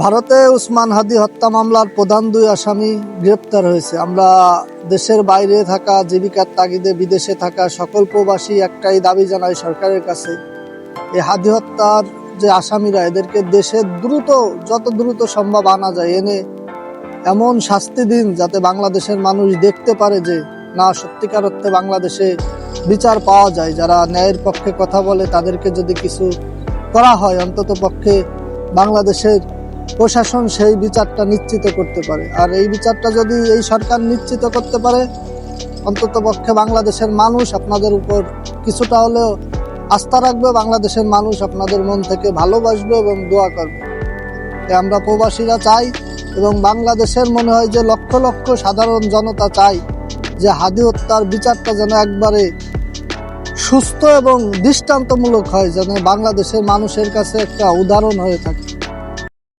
ভারতে উসমান হাদি হত্যা মামলার প্রধান দুই আসামি গ্রেপ্তার হয়েছে। আমরা দেশের বাইরে থাকা, জীবিকার তাগিদে বিদেশে থাকা সকল প্রবাসী একটাই দাবি জানাই সরকারের কাছে, এই হাদি হত্যার যে আসামিরা, এদেরকে দেশে যত দ্রুত সম্ভব আনা যায়, এনে এমন শাস্তি দিন যাতে বাংলাদেশের মানুষ দেখতে পারে যে না, সত্যিকার অর্থে বাংলাদেশে বিচার পাওয়া যায়। যারা ন্যায়ের পক্ষে কথা বলে তাদেরকে যদি কিছু করা হয়, অন্তত পক্ষে বাংলাদেশের প্রশাসন সেই বিচারটা নিশ্চিত করতে পারে। আর এই বিচারটা যদি এই সরকার নিশ্চিত করতে পারে, অন্তত পক্ষে বাংলাদেশের মানুষ আপনাদের উপর কিছুটা হলেও আস্থা রাখবে, বাংলাদেশের মানুষ আপনাদের মন থেকে ভালোবাসবে এবং দোয়া করবে। তাই আমরা প্রবাসীরা চাই এবং বাংলাদেশের মনে হয় যে লক্ষ লক্ষ সাধারণ জনতা চাই যে হাদি হত্যার বিচারটা যেন একবারে সুস্থ এবং দৃষ্টান্তমূলক হয়, যেন বাংলাদেশের মানুষের কাছে একটা উদাহরণ হয়ে থাকে।